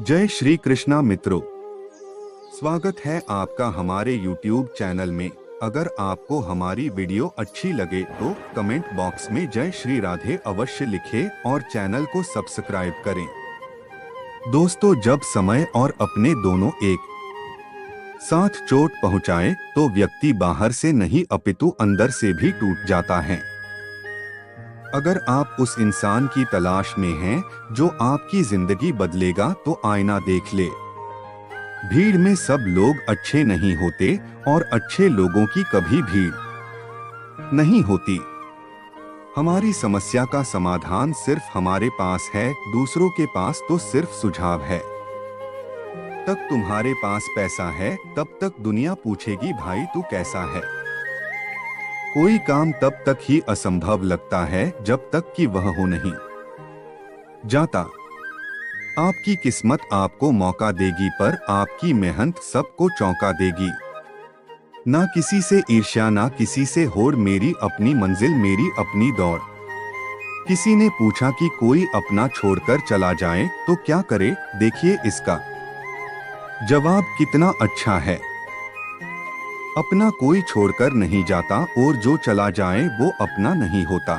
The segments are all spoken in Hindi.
जय श्री कृष्णा मित्रों, स्वागत है आपका हमारे YouTube चैनल में। अगर आपको हमारी वीडियो अच्छी लगे तो कमेंट बॉक्स में जय श्री राधे अवश्य लिखें और चैनल को सब्सक्राइब करें। दोस्तों, जब समय और अपने दोनों एक साथ चोट पहुंचाए तो व्यक्ति बाहर से नहीं अपितु अंदर से भी टूट जाता है। अगर आप उस इंसान की तलाश में हैं जो आपकी जिंदगी बदलेगा तो आईना देख ले। भीड़ में सब लोग अच्छे नहीं होते और अच्छे लोगों की कभी भीड़ नहीं होती। हमारी समस्या का समाधान सिर्फ हमारे पास है, दूसरों के पास तो सिर्फ सुझाव है। तक तुम्हारे पास पैसा है तब तक दुनिया पूछेगी भाई तू कैसा है। कोई काम तब तक ही असंभव लगता है जब तक कि वह हो नहीं जाता। आपकी किस्मत आपको मौका देगी पर आपकी मेहनत सबको चौंका देगी। ना किसी से ईर्ष्या ना किसी से होड़, मेरी अपनी मंजिल मेरी अपनी दौड़। किसी ने पूछा कि कोई अपना छोड़कर चला जाए तो क्या करे, देखिए इसका जवाब कितना अच्छा है। अपना कोई छोड़कर नहीं जाता और जो चला जाए वो अपना नहीं होता।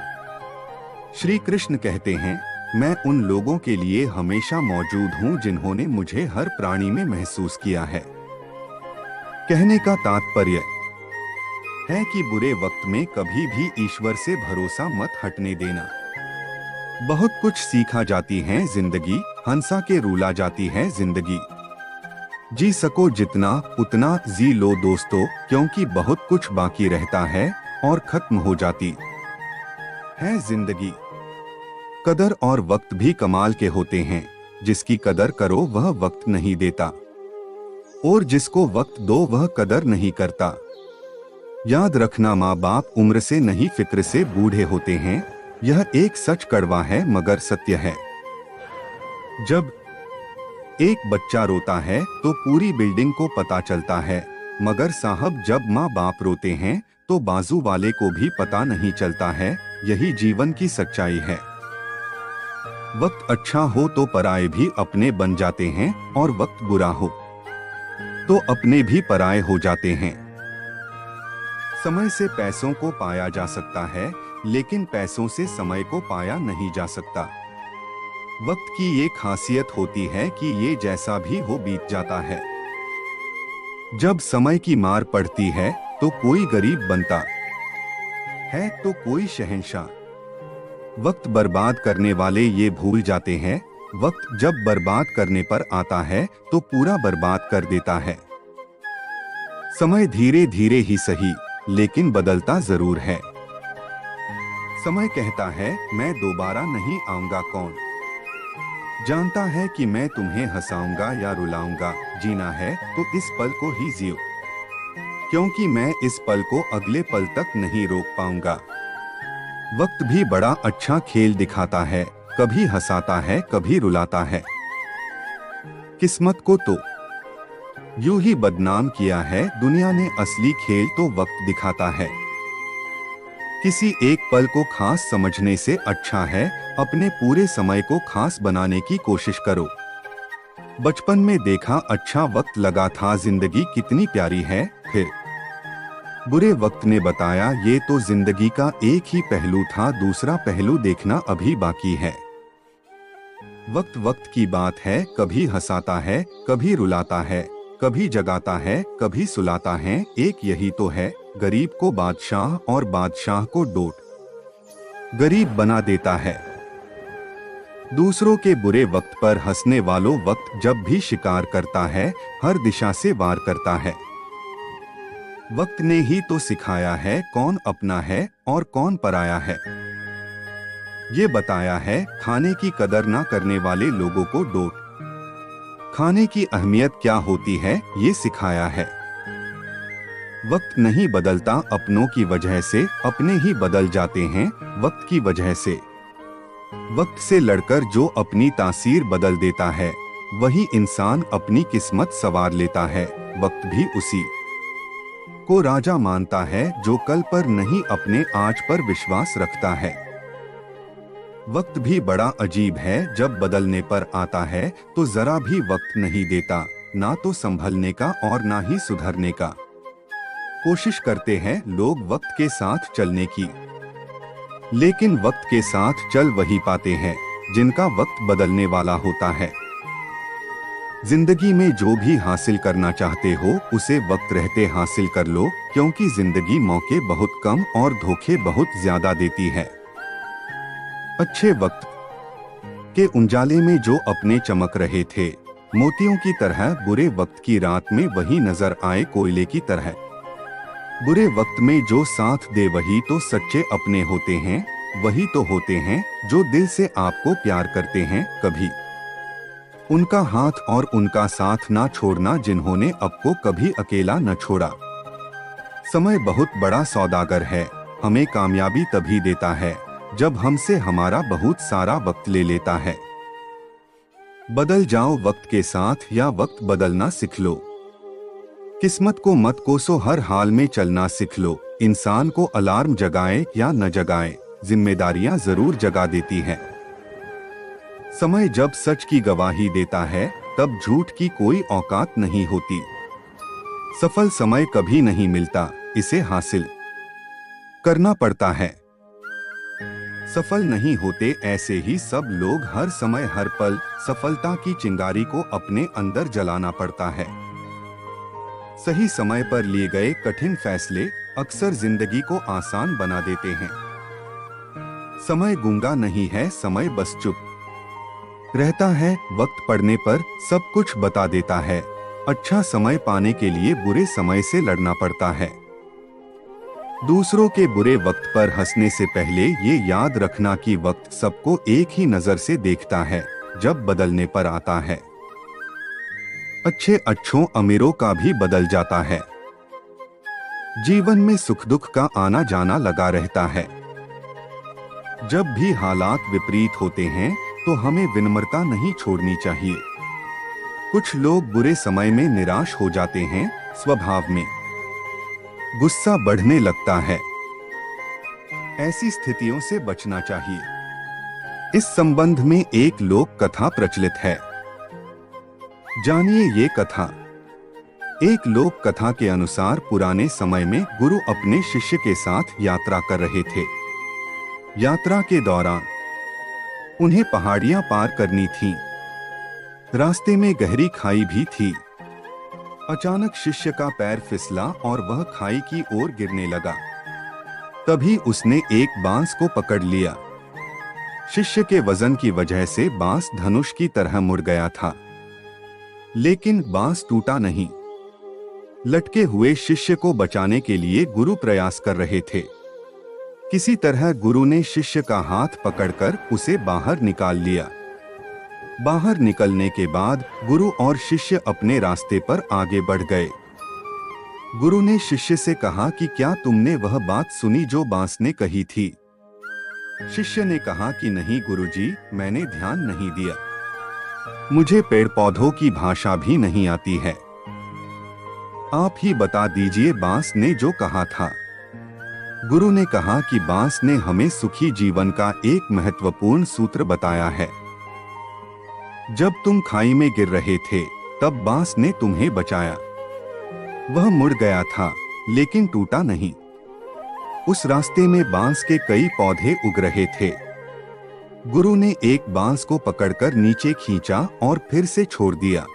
श्री कृष्ण कहते हैं, मैं उन लोगों के लिए हमेशा मौजूद हूँ जिन्होंने मुझे हर प्राणी में महसूस किया है। कहने का तात्पर्य है कि बुरे वक्त में कभी भी ईश्वर से भरोसा मत हटने देना। बहुत कुछ सीखा जाती है जिंदगी, हंसा के रूला जाती है जिंदगी। जी सको जितना उतना जी लो दोस्तों, क्योंकि बहुत कुछ बाकी रहता है और खत्म हो जाती है जिंदगी। कदर और वक्त भी कमाल के होते हैं। जिसकी कदर करो वह वक्त नहीं देता और जिसको वक्त दो वह कदर नहीं करता। याद रखना, माँ बाप उम्र से नहीं फिक्र से बूढ़े होते हैं। यह एक सच कड़वा है मगर सत्य है। जब एक बच्चा रोता है तो पूरी बिल्डिंग को पता चलता है, मगर साहब जब माँ बाप रोते हैं तो बाजू वाले को भी पता नहीं चलता है। यही जीवन की सच्चाई है। वक्त अच्छा हो तो पराये भी अपने बन जाते हैं और वक्त बुरा हो तो अपने भी पराये हो जाते हैं। समय से पैसों को पाया जा सकता है, लेकिन पैसों से समय को पाया नहीं जा सकता। वक्त की ये खासियत होती है कि ये जैसा भी हो बीत जाता है। जब समय की मार पड़ती है तो कोई गरीब बनता है तो कोई शहंशाह। वक्त बर्बाद करने वाले ये भूल जाते हैं, वक्त जब बर्बाद करने पर आता है तो पूरा बर्बाद कर देता है। समय धीरे धीरे ही सही लेकिन बदलता जरूर है। समय कहता है मैं दोबारा नहीं आऊंगा, कौन जानता है कि मैं तुम्हें हंसाऊंगा या रुलाऊंगा। जीना है तो इस पल को ही जियो, क्योंकि मैं इस पल को अगले पल तक नहीं रोक पाऊंगा। वक्त भी बड़ा अच्छा खेल दिखाता है, कभी हंसाता है कभी रुलाता है। किस्मत को तो यूं ही बदनाम किया है दुनिया ने, असली खेल तो वक्त दिखाता है। किसी एक पल को खास समझने से अच्छा है अपने पूरे समय को खास बनाने की कोशिश करो। बचपन में देखा अच्छा वक्त लगा था जिंदगी कितनी प्यारी है, फिर बुरे वक्त ने बताया ये तो जिंदगी का एक ही पहलू था, दूसरा पहलू देखना अभी बाकी है। वक्त वक्त की बात है, कभी हंसाता है कभी रुलाता है, कभी जगाता है कभी सुलाता है। एक यही तो है, गरीब को बादशाह और बादशाह को डोट गरीब बना देता है। दूसरों के बुरे वक्त पर हंसने वालों वक्त जब भी शिकार करता है, हर दिशा से वार करता है। वक्त ने ही तो सिखाया है कौन अपना है और कौन पराया है। ये बताया है खाने की कदर ना करने वाले लोगों को डोट खाने की अहमियत क्या होती है, ये सिखाया है। वक्त नहीं बदलता अपनों की वजह से, अपने ही बदल जाते हैं वक्त की वजह से। वक्त से लड़कर जो अपनी तासीर बदल देता है, वही इंसान अपनी किस्मत सवार लेता है। वक्त भी उसी को राजा मानता है जो कल पर नहीं अपने आज पर विश्वास रखता है। वक्त भी बड़ा अजीब है, जब बदलने पर आता है तो जरा भी वक्त नहीं देता, ना तो संभलने का और ना ही सुधरने का। कोशिश करते हैं लोग वक्त के साथ चलने की, लेकिन वक्त के साथ चल वही पाते हैं जिनका वक्त बदलने वाला होता है। जिंदगी में जो भी हासिल करना चाहते हो उसे वक्त रहते हासिल कर लो, क्योंकि जिंदगी मौके बहुत कम और धोखे बहुत ज्यादा देती है। अच्छे वक्त के उजाले में जो अपने चमक रहे थे मोतियों की तरह, बुरे वक्त की रात में वही नजर आए कोयले की तरह। बुरे वक्त में जो साथ दे वही तो सच्चे अपने होते हैं, वही तो होते हैं जो दिल से आपको प्यार करते हैं। कभी उनका हाथ और उनका साथ ना छोड़ना जिन्होंने आपको कभी अकेला न छोड़ा। समय बहुत बड़ा सौदागर है, हमें कामयाबी तभी देता है जब हमसे हमारा बहुत सारा वक्त ले लेता है। बदल जाओ वक्त के साथ या वक्त बदलना सीख लो। किस्मत को मत कोसो, हर हाल में चलना सीख लो। इंसान को अलार्म जगाए या न जगाए, जिम्मेदारियां जरूर जगा देती है। समय जब सच की गवाही देता है तब झूठ की कोई औकात नहीं होती। सफल समय कभी नहीं मिलता, इसे हासिल करना पड़ता है। सफल नहीं होते ऐसे ही सब लोग, हर समय हर पल सफलता की चिंगारी को अपने अंदर जलाना पड़ता है। सही समय पर लिए गए कठिन फैसले अक्सर जिंदगी को आसान बना देते हैं। समय गूंगा नहीं है, समय बस चुप रहता है। वक्त पड़ने पर सब कुछ बता देता है। अच्छा समय पाने के लिए बुरे समय से लड़ना पड़ता है। दूसरों के बुरे वक्त पर हंसने से पहले ये याद रखना कि वक्त सबको एक ही नजर से देखता है जब बदलने पर आता है। अच्छों अमीरों का भी बदल जाता है। जीवन में सुख दुख का आना जाना लगा रहता है। जब भी हालात विपरीत होते हैं तो हमें विनम्रता नहीं छोड़नी चाहिए। कुछ लोग बुरे समय में निराश हो जाते हैं, स्वभाव में गुस्सा बढ़ने लगता है। ऐसी स्थितियों से बचना चाहिए। इस संबंध में एक लोक कथा प्रचलित है, जानिए ये कथा। एक लोक कथा के अनुसार पुराने समय में गुरु अपने शिष्य के साथ यात्रा कर रहे थे। यात्रा के दौरान उन्हें पहाड़ियां पार करनी थीं। रास्ते में गहरी खाई भी थी। अचानक शिष्य का पैर फिसला और वह खाई की ओर गिरने लगा। तभी उसने एक बांस को पकड़ लिया। शिष्य के वजन की वजह से बांस धनुष की तरह मुड़ गया था, लेकिन बांस टूटा नहीं। लटके हुए शिष्य को बचाने के लिए गुरु प्रयास कर रहे थे। किसी तरह गुरु ने शिष्य का हाथ पकड़कर उसे बाहर निकाल लिया। बाहर निकलने के बाद गुरु और शिष्य अपने रास्ते पर आगे बढ़ गए। गुरु ने शिष्य से कहा कि क्या तुमने वह बात सुनी जो बांस ने कही थी? शिष्य ने कहा कि नहीं गुरुजी, मैंने ध्यान नहीं दिया। मुझे पेड़ पौधों की भाषा भी नहीं आती है। आप ही बता दीजिए बांस ने जो कहा था। गुरु ने कहा कि बांस ने हमें सुखी जीवन का एक महत्वपूर्ण सूत्र बताया है। जब तुम खाई में गिर रहे थे तब बांस ने तुम्हें बचाया। वह मुड़ गया था लेकिन टूटा नहीं। उस रास्ते में बांस के कई पौधे उग रहे थे। गुरु ने एक बांस को पकड़कर नीचे खींचा और फिर से छोड़ दिया।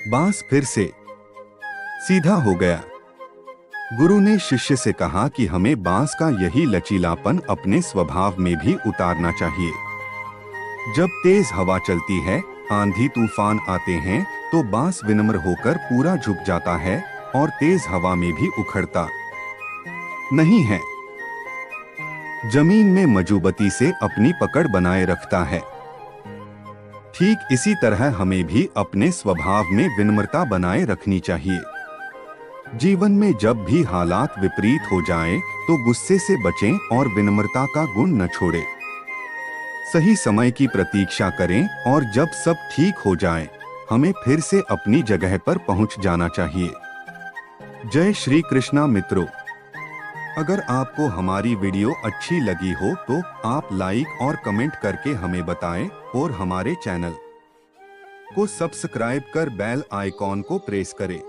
बांस फिर से सीधा हो गया। गुरु ने शिष्य से कहा कि हमें बांस का यही लचीलापन अपने स्वभाव में भी उतारना चाहिए। जब तेज हवा चलती है, आंधी तूफान आते हैं, तो बांस विनम्र होकर पूरा झुक जाता है और तेज हवा में भी उखड़ता नहीं है। जमीन में मजबूती से अपनी पकड़ बनाए रखता है। ठीक इसी तरह हमें भी अपने स्वभाव में विनम्रता बनाए रखनी चाहिए। जीवन में जब भी हालात विपरीत हो जाएं, तो गुस्से से बचें और विनम्रता का गुण न छोड़ें। सही समय की प्रतीक्षा करें और जब सब ठीक हो जाए हमें फिर से अपनी जगह पर पहुंच जाना चाहिए। जय श्री कृष्णा मित्रों, अगर आपको हमारी वीडियो अच्छी लगी हो तो आप लाइक और कमेंट करके हमें बताएं और हमारे चैनल को सब्सक्राइब कर बेल आइकॉन को प्रेस करें।